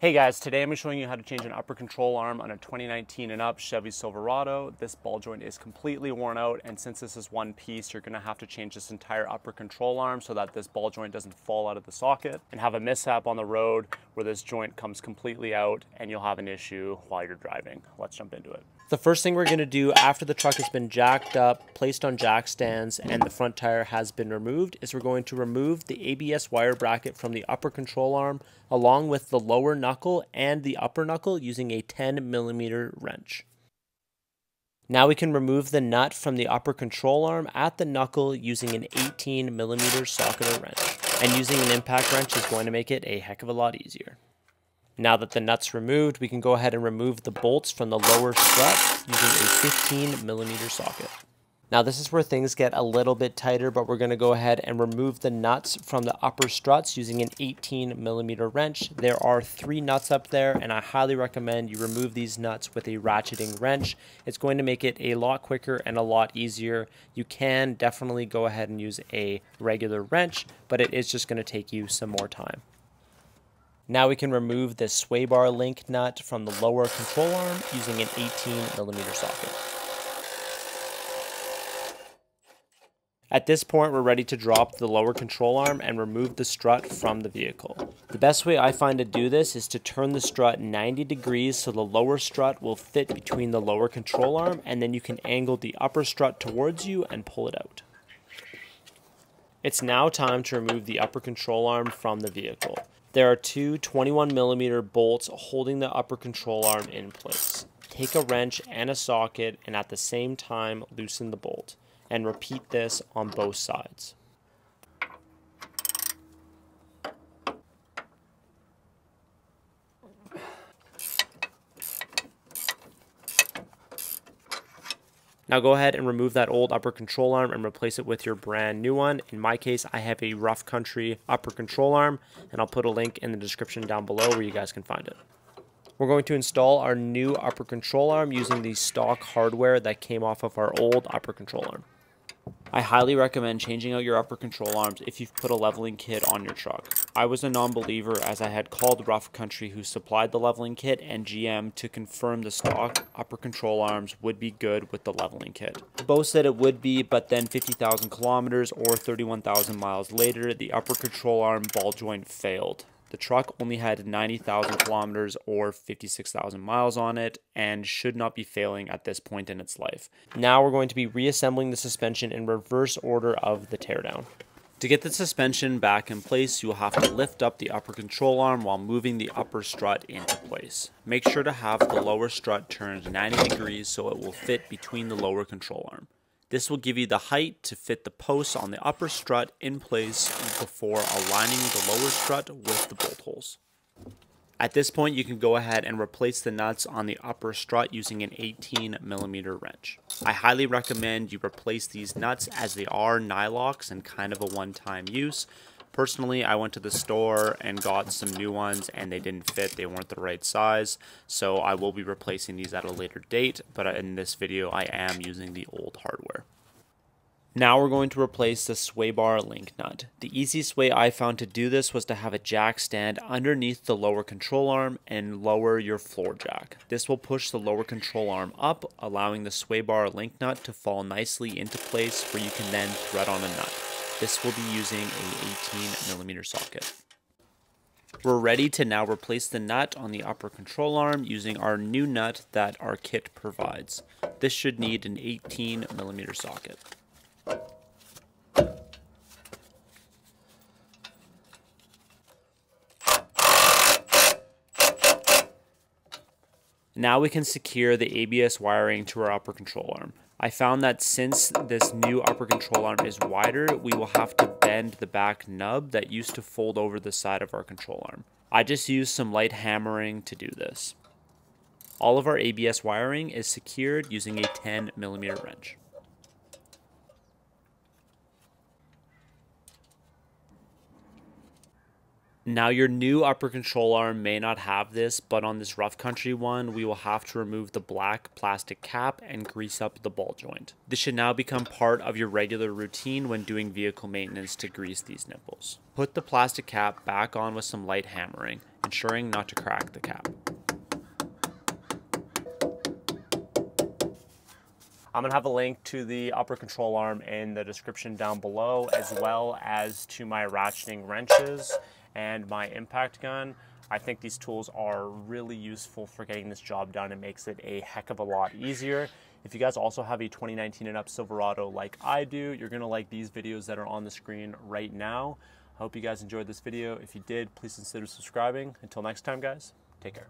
Hey guys, today I'm showing you how to change an upper control arm on a 2019 and up Chevy Silverado. This ball joint is completely worn out, and since this is one piece, you're going to have to change this entire upper control arm so that this ball joint doesn't fall out of the socket and have a mishap on the road where this joint comes completely out and you'll have an issue while you're driving. Let's jump into it. The first thing we're going to do after the truck has been jacked up, placed on jack stands, and the front tire has been removed is we're going to remove the ABS wire bracket from the upper control arm along with the lower knuckle and the upper knuckle using a 10mm wrench. Now we can remove the nut from the upper control arm at the knuckle using an 18mm socket or wrench. And using an impact wrench is going to make it a heck of a lot easier. Now that the nut's removed, we can go ahead and remove the bolts from the lower strut using a 15mm socket. Now this is where things get a little bit tighter, but we're going to go ahead and remove the nuts from the upper struts using an 18mm wrench. There are 3 nuts up there, and I highly recommend you remove these nuts with a ratcheting wrench. It's going to make it a lot quicker and a lot easier. You can definitely go ahead and use a regular wrench, but it is just going to take you some more time. Now we can remove the sway bar link nut from the lower control arm using an 18mm socket. At this point, we're ready to drop the lower control arm and remove the strut from the vehicle. The best way I find to do this is to turn the strut 90 degrees so the lower strut will fit between the lower control arm, and then you can angle the upper strut towards you and pull it out. It's now time to remove the upper control arm from the vehicle. There are 2 21mm bolts holding the upper control arm in place. Take a wrench and a socket and at the same time loosen the bolt, and repeat this on both sides. Now go ahead and remove that old upper control arm and replace it with your brand new one. In my case, I have a Rough Country upper control arm, and I'll put a link in the description down below where you guys can find it. We're going to install our new upper control arm using the stock hardware that came off of our old upper control arm. I highly recommend changing out your upper control arms if you've put a leveling kit on your truck. I was a non-believer as I had called Rough Country, who supplied the leveling kit, and GM to confirm the stock upper control arms would be good with the leveling kit. Both said it would be, but then 50,000 kilometers or 31,000 miles later, the upper control arm ball joint failed. The truck only had 90,000 kilometers or 56,000 miles on it and should not be failing at this point in its life. Now we're going to be reassembling the suspension in reverse order of the teardown. To get the suspension back in place, you will have to lift up the upper control arm while moving the upper strut into place. Make sure to have the lower strut turned 90 degrees so it will fit between the lower control arm. This will give you the height to fit the posts on the upper strut in place before aligning the lower strut with the bolt holes. At this point, you can go ahead and replace the nuts on the upper strut using an 18mm wrench. I highly recommend you replace these nuts as they are nylocks and kind of a one-time use. Personally, I went to the store and got some new ones and they didn't fit, they weren't the right size, so I will be replacing these at a later date, but in this video I am using the old hardware. Now we're going to replace the sway bar link nut. The easiest way I found to do this was to have a jack stand underneath the lower control arm and lower your floor jack. This will push the lower control arm up, allowing the sway bar link nut to fall nicely into place where you can then thread on a nut. This will be using a 18mm socket. We're ready to now replace the nut on the upper control arm using our new nut that our kit provides. This should need an 18mm socket. Now we can secure the ABS wiring to our upper control arm. I found that since this new upper control arm is wider, we will have to bend the back nub that used to fold over the side of our control arm. I just used some light hammering to do this. All of our ABS wiring is secured using a 10mm wrench. Now your new upper control arm may not have this, but on this Rough Country one, we will have to remove the black plastic cap and grease up the ball joint. This should now become part of your regular routine when doing vehicle maintenance to grease these nipples. Put the plastic cap back on with some light hammering. ensuring not to crack the cap. I'm going to have a link to the upper control arm in the description down below, as well as to my ratcheting wrenches and my impact gun. I think these tools are really useful for getting this job done. It makes it a heck of a lot easier. If you guys also have a 2019 and up Silverado like I do, you're going to like these videos that are on the screen right now. I hope you guys enjoyed this video. If you did, please consider subscribing. Until next time, guys, take care.